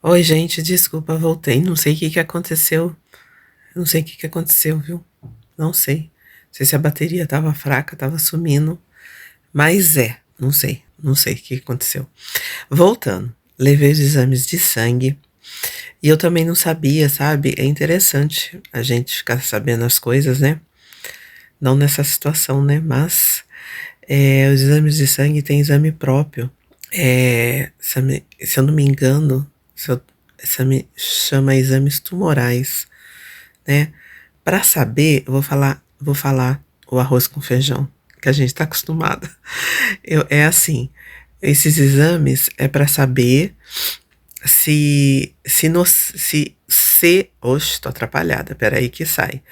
Oi, gente, desculpa, voltei. Não sei o que que aconteceu. Não sei o que que aconteceu, viu? Não sei. Não sei se a bateria tava fraca, tava sumindo. Mas não sei. Não sei o que que aconteceu. Voltando, levei os exames de sangue. E eu também não sabia, sabe? É interessante a gente ficar sabendo as coisas, né? Não nessa situação, né? Mas os exames de sangue tem exame próprio. Se eu não me engano, exame, chama exames tumorais, né? Para saber, eu vou falar o arroz com feijão, que a gente está acostumado. É assim, esses exames é para saber oxe, tô atrapalhada, peraí que sai.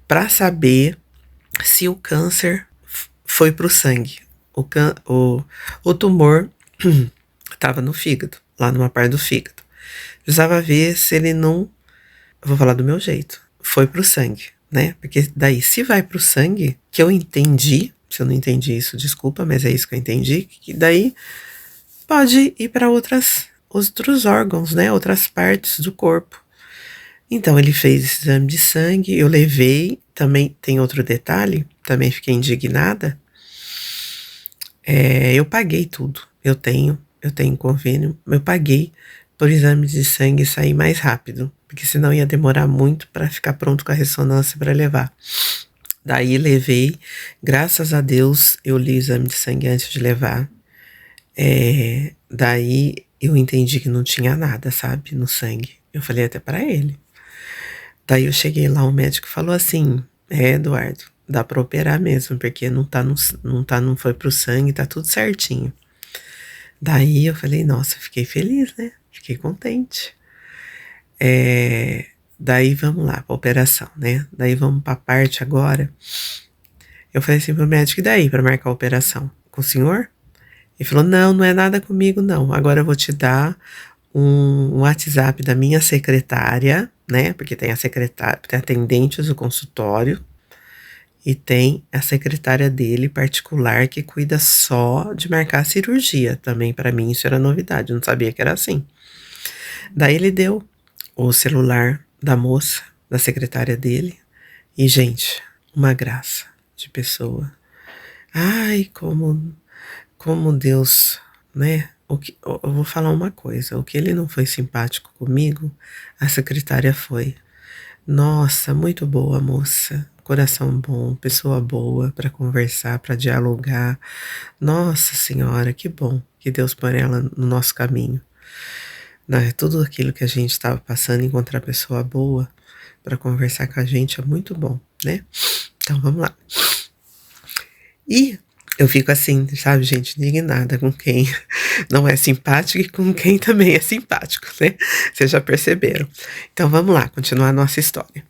Para saber se o câncer foi pro sangue. O, can, o tumor estava no fígado, lá numa parte do fígado. Precisava ver se ele não, eu vou falar do meu jeito, foi pro sangue, né? Porque daí, se vai pro sangue, que eu entendi, se eu não entendi isso, desculpa, mas é isso que eu entendi, que daí pode ir para outros órgãos, né? Outras partes do corpo. Então, ele fez esse exame de sangue, eu levei, também tem outro detalhe, também fiquei indignada, eu paguei tudo, eu tenho convênio, eu paguei por exame de sangue sair mais rápido, porque senão ia demorar muito para ficar pronto com a ressonância para levar. Daí levei, graças a Deus eu li o exame de sangue antes de levar. Daí eu entendi que não tinha nada, sabe, no sangue. Eu falei até para ele. Daí eu cheguei lá, o médico falou assim: Eduardo, dá para operar mesmo, porque não foi pro sangue, tá tudo certinho. Daí eu falei, nossa, fiquei feliz, né? Fiquei contente. É, daí vamos lá pra operação, né? Daí vamos pra parte agora. Eu falei assim pro médico, e daí pra marcar a operação? Com o senhor? Ele falou, não, não é nada comigo, não. Agora eu vou te dar um WhatsApp da minha secretária, né? Porque tem a secretária, tem atendentes do consultório e tem a secretária dele particular que cuida só de marcar a cirurgia. Também para mim isso era novidade, eu não sabia que era assim. Daí ele deu o celular da moça, da secretária dele, e gente, uma graça de pessoa. Ai, como Deus, né? Eu vou falar uma coisa, o que ele não foi simpático comigo, a secretária foi. Nossa, muito boa moça, coração bom, pessoa boa para conversar, para dialogar. Nossa Senhora, que bom que Deus põe ela no nosso caminho. Né? Tudo aquilo que a gente estava passando, encontrar pessoa boa para conversar com a gente é muito bom, né? Então vamos lá. E eu fico assim, sabe, gente, indignada com quem não é simpático e com quem também é simpático, né? Vocês já perceberam. Então vamos lá, continuar a nossa história.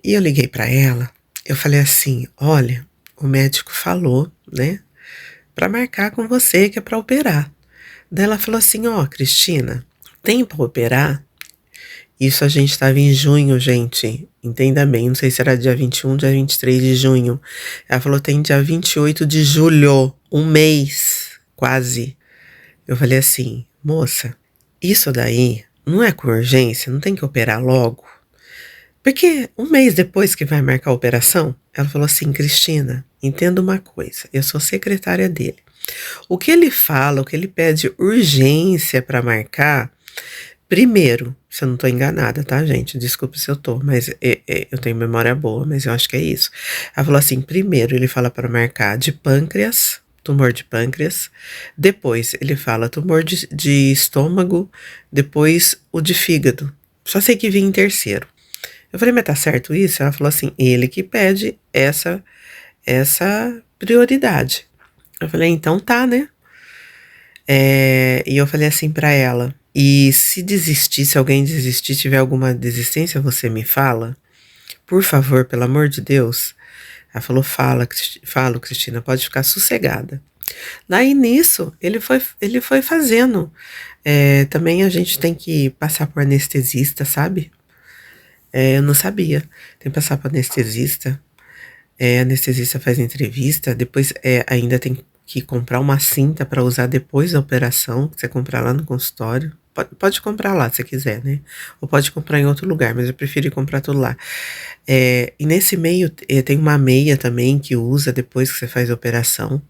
E eu liguei para ela, eu falei assim: olha, o médico falou, né, para marcar com você que é para operar. Daí ela falou assim: ó, Cristina, tem para operar? Isso a gente estava em junho, gente. Entenda bem, não sei se era dia 21, dia 23 de junho. Ela falou: tem dia 28 de julho, um mês, quase. Eu falei assim: moça, isso daí não é com urgência, não tem que operar logo? Porque um mês depois que vai marcar a operação, ela falou assim: Cristina, entenda uma coisa, eu sou secretária dele. O que ele fala, o que ele pede urgência para marcar, primeiro, se eu não tô enganada, tá, gente? Desculpa se eu tô, mas eu tenho memória boa, mas eu acho que é isso. Ela falou assim: primeiro ele fala para marcar de pâncreas, tumor de pâncreas, depois ele fala tumor de estômago, depois o de fígado. Só sei que vinha em terceiro. Eu falei, mas tá certo isso? Ela falou assim, ele que pede essa prioridade. Eu falei, então tá, né? E eu falei assim pra ela, e se desistir, se alguém desistir, tiver alguma desistência, você me fala? Por favor, pelo amor de Deus. Ela falou, falo, Cristina, pode ficar sossegada. Daí nisso, ele foi fazendo. Também a gente tem que passar por anestesista, sabe? Eu não sabia. Tem que passar para anestesista. Anestesista faz entrevista. Depois ainda tem que comprar uma cinta para usar depois da operação. Que você comprar lá no consultório. pode comprar lá se quiser, né? Ou pode comprar em outro lugar, mas eu preferi comprar tudo lá. E nesse meio, tem uma meia também que usa depois que você faz a operação.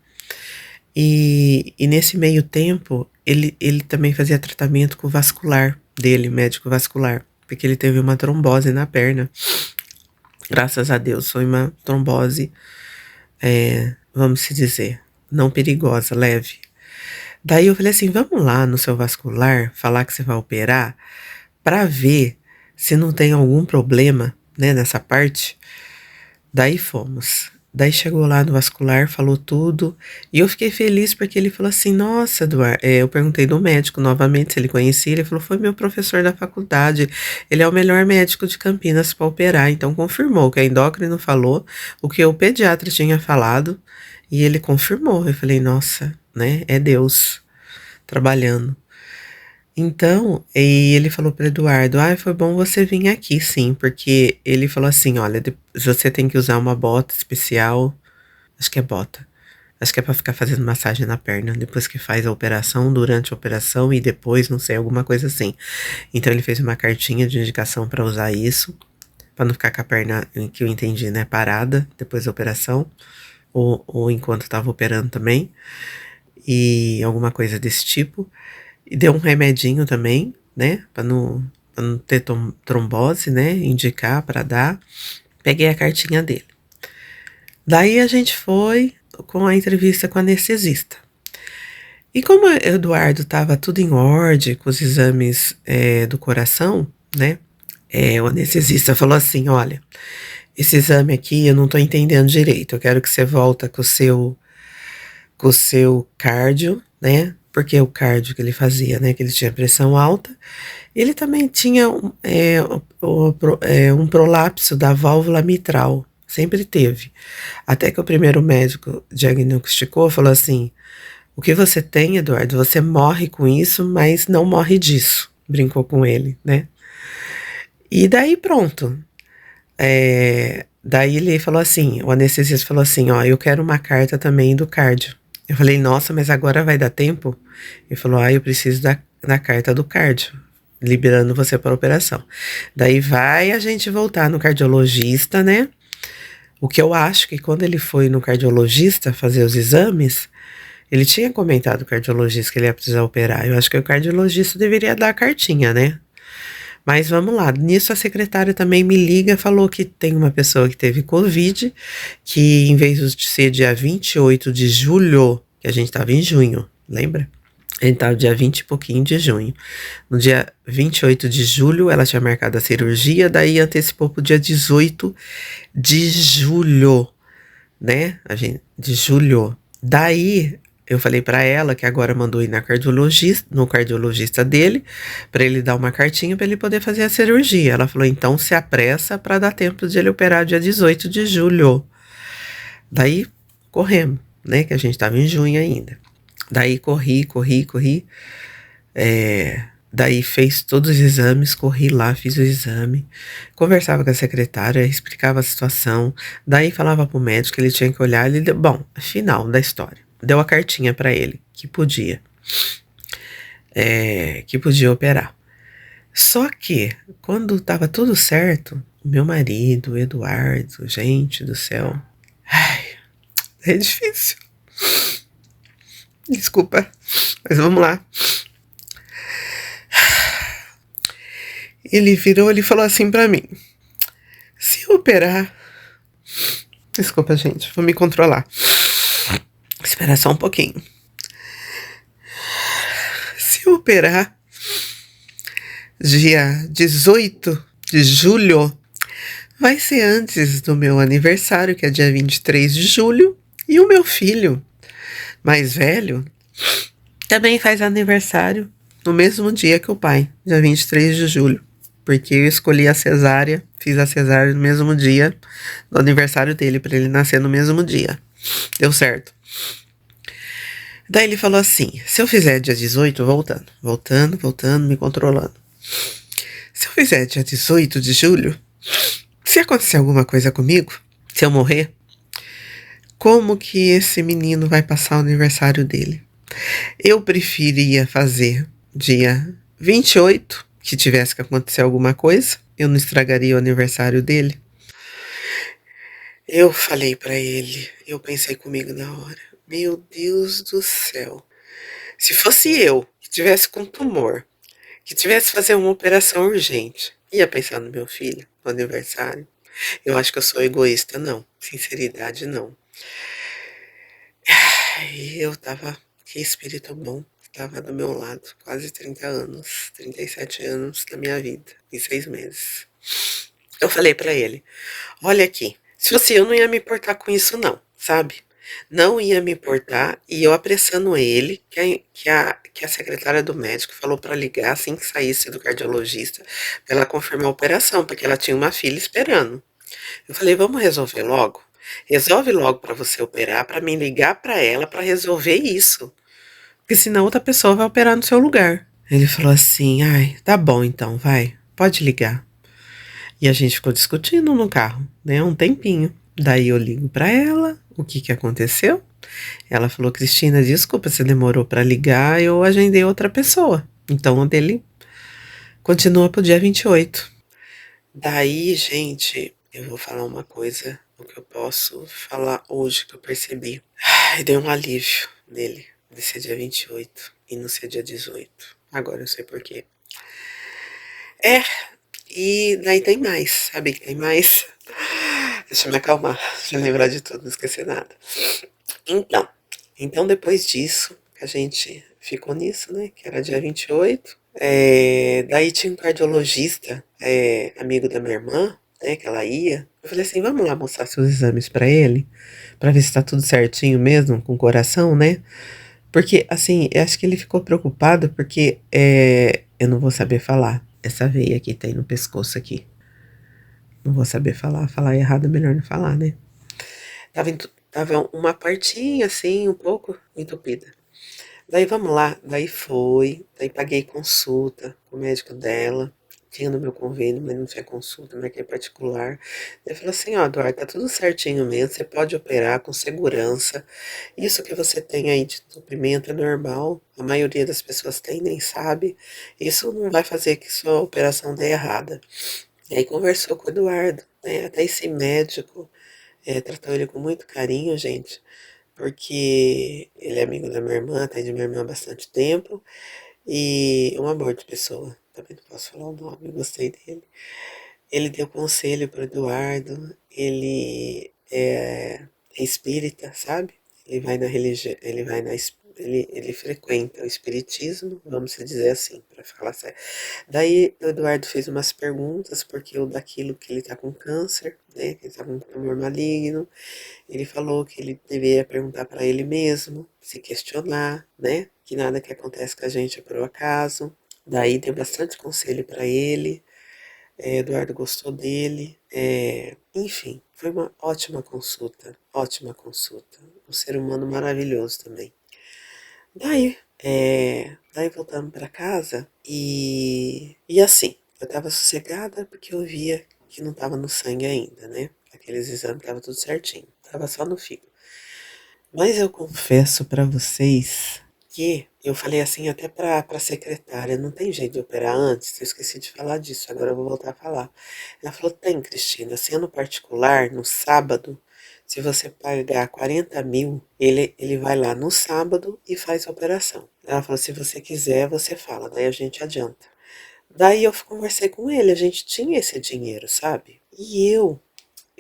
E nesse meio tempo, ele também fazia tratamento com o vascular dele, médico vascular, porque ele teve uma trombose na perna. Graças a Deus, foi uma trombose, vamos se dizer, não perigosa, leve. Daí eu falei assim, vamos lá no seu vascular, falar que você vai operar, para ver se não tem algum problema, né, nessa parte. Daí fomos. Daí chegou lá no vascular, falou tudo. E eu fiquei feliz porque ele falou assim: Nossa, Eduardo. Eu perguntei do médico novamente se ele conhecia. Ele falou: Foi meu professor da faculdade. Ele é o melhor médico de Campinas para operar. Então confirmou o que a endócrino falou, o que o pediatra tinha falado. E ele confirmou. Eu falei: Nossa, né? É Deus trabalhando. Então, e ele falou para Eduardo, foi bom você vir aqui, sim, porque ele falou assim, olha, você tem que usar uma bota especial, acho que é bota, acho que é para ficar fazendo massagem na perna, depois que faz a operação, durante a operação e depois, não sei, alguma coisa assim. Então ele fez uma cartinha de indicação para usar isso, para não ficar com a perna, que eu entendi, né, parada depois da operação, ou enquanto estava operando também, e alguma coisa desse tipo. E deu um remedinho também, né? Pra não ter trombose, né? Indicar para dar. Peguei a cartinha dele. Daí a gente foi com a entrevista com o anestesista. E como o Eduardo estava tudo em ordem com os exames do coração, né? O anestesista falou assim: olha, esse exame aqui eu não tô entendendo direito. Eu quero que você volta com o seu cardio, né? Porque o cardio que ele fazia, né? Que ele tinha pressão alta. Ele também tinha um prolapso da válvula mitral. Sempre teve. Até que o primeiro médico diagnosticou, falou assim: o que você tem, Eduardo? Você morre com isso, mas não morre disso. Brincou com ele, né? E daí pronto. Daí ele falou assim, o anestesista falou assim, ó, eu quero uma carta também do cardio. Eu falei, nossa, mas agora vai dar tempo? Ele falou, eu preciso da carta do cardio, liberando você para a operação. Daí vai a gente voltar no cardiologista, né? O que eu acho que quando ele foi no cardiologista fazer os exames, ele tinha comentado com o cardiologista que ele ia precisar operar. Eu acho que o cardiologista deveria dar a cartinha, né? Mas vamos lá, nisso a secretária também me liga, falou que tem uma pessoa que teve Covid, que em vez de ser dia 28 de julho, que a gente estava em junho, lembra? A gente estava dia 20 e pouquinho de junho. No dia 28 de julho, ela tinha marcado a cirurgia, daí antecipou para o dia 18 de julho, né? De julho. Daí eu falei para ela que agora mandou ir no cardiologista dele, para ele dar uma cartinha para ele poder fazer a cirurgia. Ela falou, então se apressa para dar tempo de ele operar dia 18 de julho. Daí corremos, né, que a gente estava em junho ainda. Daí corri. Daí fez todos os exames, corri lá, fiz o exame, conversava com a secretária, explicava a situação, daí falava pro médico que ele tinha que olhar, final da história. Deu a cartinha para ele, que podia operar. Só que, quando tava tudo certo, o meu marido, o Eduardo, gente do céu, é difícil. Desculpa, mas vamos lá. Ele virou, ele falou assim pra mim, se eu operar... Desculpa, gente, vou me controlar. Espera só um pouquinho. Se eu operar dia 18 de julho, vai ser antes do meu aniversário, que é dia 23 de julho, e o meu filho mais velho também faz aniversário no mesmo dia que o pai, dia 23 de julho, porque eu escolhi a cesárea, fiz a cesárea no mesmo dia do aniversário dele, para ele nascer no mesmo dia. Deu certo. Daí ele falou assim, se eu fizer dia 18, voltando, me controlando. Se eu fizer dia 18 de julho, se acontecer alguma coisa comigo, se eu morrer, como que esse menino vai passar o aniversário dele? Eu preferia fazer dia 28, que tivesse que acontecer alguma coisa, eu não estragaria o aniversário dele. Eu falei pra ele, eu pensei comigo na hora, meu Deus do céu, se fosse eu que tivesse com tumor, que tivesse que fazer uma operação urgente, ia pensar no meu filho, no aniversário? Eu acho que eu sou egoísta, não. Sinceridade, não. Aí eu tava, que espírito bom, tava do meu lado, quase 30 anos, 37 anos da minha vida, em 6 meses. Eu falei pra ele, olha aqui, se fosse eu não ia me importar com isso não, sabe? Não ia me importar, e eu apressando ele, que a secretária do médico falou pra ligar assim que saísse do cardiologista, pra ela confirmar a operação, porque ela tinha uma filha esperando. Eu falei, vamos resolver logo? Resolve logo pra você operar, pra mim ligar pra ela pra resolver isso, porque senão outra pessoa vai operar no seu lugar. Ele falou assim, ai, tá bom então, vai, pode ligar. E a gente ficou discutindo no carro, né, um tempinho. Daí eu ligo pra ela, o que que aconteceu? Ela falou, Cristina, desculpa, você demorou pra ligar, eu agendei outra pessoa. Então o dele continua pro dia 28. Daí, gente, eu vou falar uma coisa, o que eu posso falar hoje que eu percebi. Ai, deu um alívio nele, de ser dia 28 e não ser dia 18. Agora eu sei por quê. É, e daí tem mais, sabe que tem mais? Deixa eu me acalmar, deixa eu lembrar de tudo, não esquecer nada. Então, então depois disso, a gente ficou nisso, né? Que era dia 28. Daí tinha um cardiologista, amigo da minha irmã, né? Que ela ia. Eu falei assim, vamos lá mostrar seus exames pra ele, pra ver se tá tudo certinho mesmo com o coração, né? Porque, assim, eu acho que ele ficou preocupado porque eu não vou saber falar. Essa veia aqui tem no pescoço aqui. Não vou saber falar. Falar errado é melhor não falar, né? Tava uma partinha assim, um pouco entupida. Daí vamos lá, daí foi, daí paguei consulta com o médico dela, tinha no meu convênio, mas não tinha consulta, marquei particular. Ele falou assim, ó, Eduardo, tá tudo certinho mesmo, você pode operar com segurança. Isso que você tem aí de entupimento é normal, a maioria das pessoas tem, nem sabe. Isso não vai fazer que sua operação dê errada. E aí conversou com o Eduardo, né? Até esse médico tratou ele com muito carinho, gente, porque ele é amigo da minha irmã, atende minha irmã há bastante tempo, e um amor de pessoa. Também não posso falar o nome, gostei dele. Ele deu conselho para o Eduardo, é espírita, sabe? Ele vai na religião, ele frequenta o espiritismo, vamos dizer assim, para falar sério. Daí o Eduardo fez umas perguntas, porque o daquilo que ele tá com câncer, né? Que ele tá com um tumor maligno. Ele falou que ele deveria perguntar para ele mesmo, se questionar, né? Que nada que acontece com a gente é por acaso. Daí deu bastante conselho para ele. Eduardo gostou dele. Enfim, foi uma ótima consulta. Ótima consulta. Um ser humano maravilhoso também. Daí voltamos para casa e assim, eu tava sossegada porque eu via que não tava no sangue ainda, né? Aqueles exames tava tudo certinho, tava só no fígado. Mas eu confesso para vocês que eu falei assim até pra secretária, não tem jeito de operar antes? Eu esqueci de falar disso, agora eu vou voltar a falar. Ela falou, tem, Cristina, sendo particular, no sábado, se você pagar 40 mil, ele vai lá no sábado e faz a operação. Ela falou, se você quiser, você fala, daí a gente adianta. Daí eu conversei com ele, a gente tinha esse dinheiro, sabe? E eu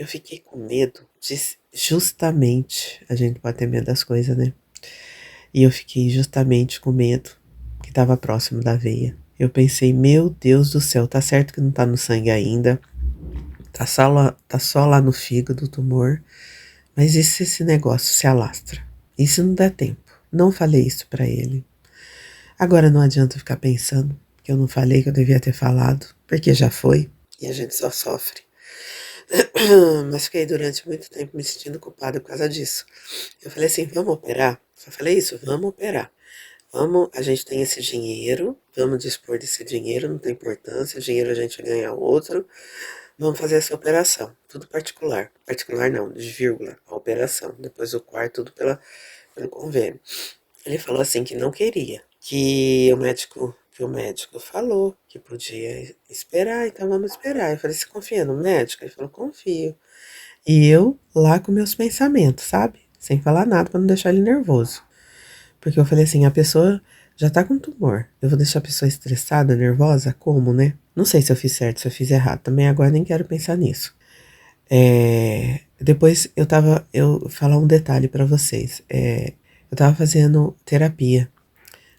fiquei com medo de justamente, a gente pode ter medo das coisas, né? E eu fiquei justamente com medo que estava próximo da veia. Eu pensei, meu Deus do céu, tá certo que não tá no sangue ainda, tá só lá no fígado o tumor, mas e se esse negócio se alastra? E se não der tempo? Não falei isso pra ele. Agora não adianta ficar pensando que eu não falei, que eu devia ter falado, porque já foi e a gente só sofre. Mas fiquei durante muito tempo me sentindo culpada por causa disso. Eu falei assim, vamos operar? Só falei isso, vamos operar. Vamos, a gente tem esse dinheiro, vamos dispor desse dinheiro, não tem importância, o dinheiro a gente ganha outro. Vamos fazer essa operação, tudo particular. Particular não, de vírgula, a operação. Depois o quarto, tudo pelo convênio. Ele falou assim que não queria, que o médico que o médico falou que podia esperar, então vamos esperar. Eu falei, você confia no médico? Ele falou, confio. E eu lá com meus pensamentos, sabe? Sem falar nada pra não deixar ele nervoso. Porque eu falei assim, a pessoa já tá com tumor. Eu vou deixar a pessoa estressada, nervosa? Como, né? Não sei se eu fiz certo, se eu fiz errado. Também agora nem quero pensar nisso. Depois eu vou falar um detalhe pra vocês. Eu tava fazendo terapia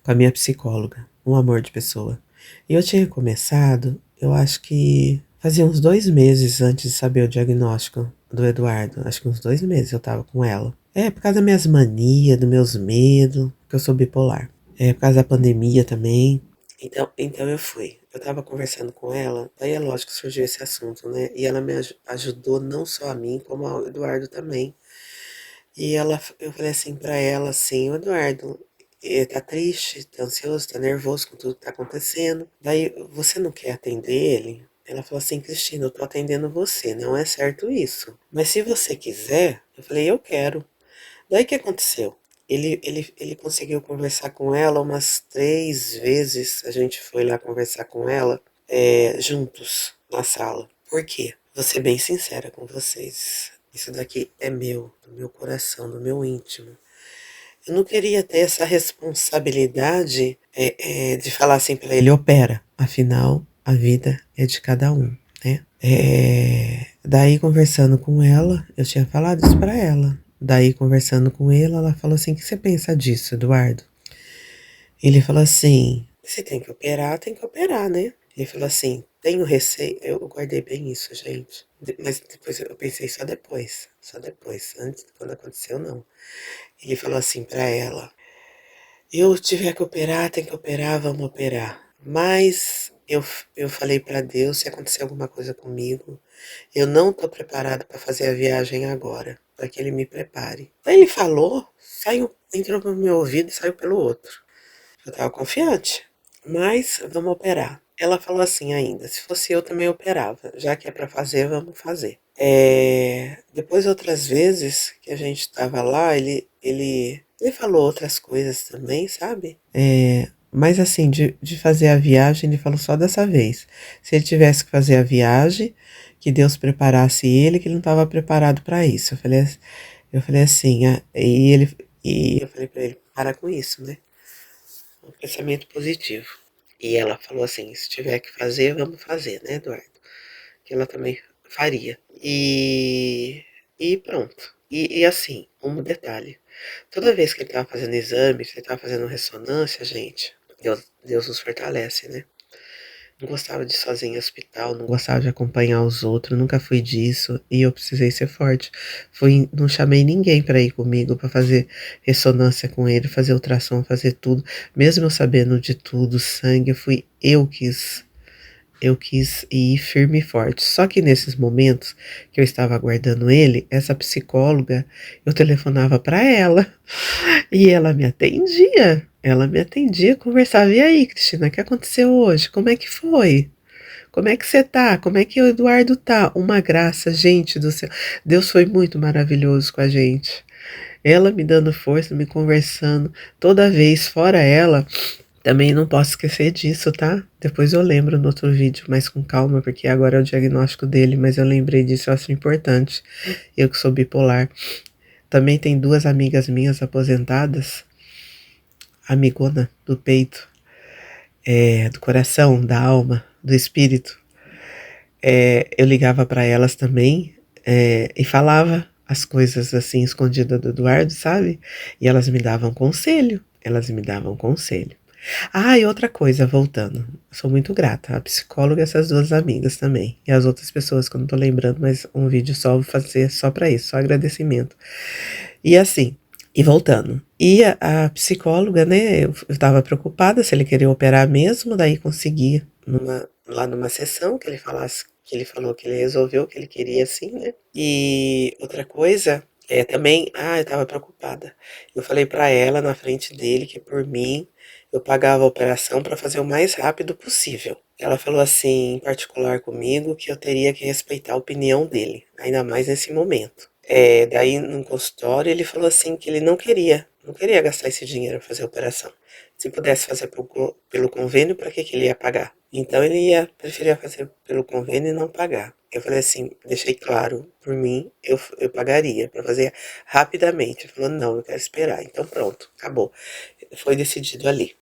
com a minha psicóloga, um amor de pessoa. E eu tinha começado, eu acho que fazia uns 2 meses antes de saber o diagnóstico do Eduardo. Acho que uns 2 meses eu tava com ela. Por causa das minhas manias, dos meus medos, que eu sou bipolar. Por causa da pandemia também. Então eu fui. Eu tava conversando com ela, daí é lógico que surgiu esse assunto, né? E ela me ajudou não só a mim, como ao Eduardo também. Eu falei assim pra ela, assim, o Eduardo, tá triste, tá ansioso, tá nervoso com tudo que tá acontecendo. Daí, você não quer atender ele? Ela falou assim, Cristina, eu tô atendendo você, não é certo isso. Mas se você quiser, eu falei, eu quero. Daí o que aconteceu? Ele conseguiu conversar com ela umas 3 vezes. A gente foi lá conversar com ela, juntos na sala. Por quê? Vou ser bem sincera com vocês. Isso daqui é meu, do meu coração, do meu íntimo. Eu não queria ter essa responsabilidade de falar assim para ele, opera. Afinal, a vida é de cada um, né? Daí, conversando com ela, eu tinha falado isso para ela. Daí, conversando com ela falou assim, o que você pensa disso, Eduardo? Ele falou assim, se tem que operar, né? Ele falou assim, tenho receio. Eu guardei bem isso, gente. Mas depois eu pensei só depois. Só depois. Antes, quando aconteceu, não. Ele falou assim pra ela, eu tiver que operar, tem que operar, vamos operar. Mas eu falei pra Deus, se acontecer alguma coisa comigo, eu não tô preparada para fazer a viagem agora, para que ele me prepare. Aí ele falou, saiu, entrou no meu ouvido e saiu pelo outro. Eu tava confiante, mas vamos operar. Ela falou assim ainda, se fosse eu também operava, já que é para fazer, vamos fazer. Depois outras vezes que a gente tava lá, ele falou outras coisas também, sabe? Mas assim, de fazer a viagem, ele falou só dessa vez. Se ele tivesse que fazer a viagem, que Deus preparasse ele, que ele não estava preparado para isso. Eu falei assim, e eu falei para ele, para com isso, né? Um pensamento positivo. E ela falou assim, se tiver que fazer, vamos fazer, né, Eduardo? Que ela também faria. E pronto. E assim, um detalhe. Toda vez que ele estava fazendo exame, que ele estava fazendo ressonância, gente, Deus nos fortalece, né? Não gostava de ir sozinho em hospital, não gostava de acompanhar os outros, nunca fui disso e eu precisei ser forte. Não chamei ninguém para ir comigo para fazer ressonância com ele, fazer ultrassom, fazer tudo, mesmo eu sabendo de tudo, sangue, eu quis ir firme e forte. Só que nesses momentos que eu estava aguardando ele, essa psicóloga, eu telefonava para ela e ela me atendia. Ela me atendia, conversava. E aí, Cristina, o que aconteceu hoje? Como é que foi? Como é que você tá? Como é que o Eduardo tá? Uma graça, gente do céu. Deus foi muito maravilhoso com a gente. Ela me dando força, me conversando. Toda vez, fora ela, também não posso esquecer disso, tá? Depois eu lembro no outro vídeo, mas com calma, porque agora é o diagnóstico dele, mas eu lembrei disso, eu acho importante. Eu que sou bipolar. Também tem 2 amigas minhas aposentadas, amigona do peito, do coração, da alma, do espírito. Eu ligava para elas também e falava as coisas assim escondidas do Eduardo, sabe? E elas me davam conselho. Elas me davam conselho. Ah, e outra coisa, voltando. Sou muito grata à psicóloga e essas 2 amigas também. E as outras pessoas que eu não tô lembrando, mas um vídeo só vou fazer só pra isso, só agradecimento. E assim, e voltando. E a psicóloga, né, eu tava preocupada se ele queria operar mesmo, daí consegui lá numa sessão que ele falou que ele resolveu que ele queria assim, né? E outra coisa, também, eu tava preocupada. Eu falei pra ela na frente dele que por mim eu pagava a operação para fazer o mais rápido possível. Ela falou assim, em particular comigo, que eu teria que respeitar a opinião dele, ainda mais nesse momento. Daí no consultório ele falou assim que ele não queria gastar esse dinheiro para fazer a operação. Se pudesse fazer pelo convênio, para que que ele ia pagar? Então ele ia preferia fazer pelo convênio e não pagar. Eu falei assim, deixei claro, por mim, eu pagaria para fazer rapidamente. Ele falou, não, eu quero esperar. Então pronto, acabou. Foi decidido ali.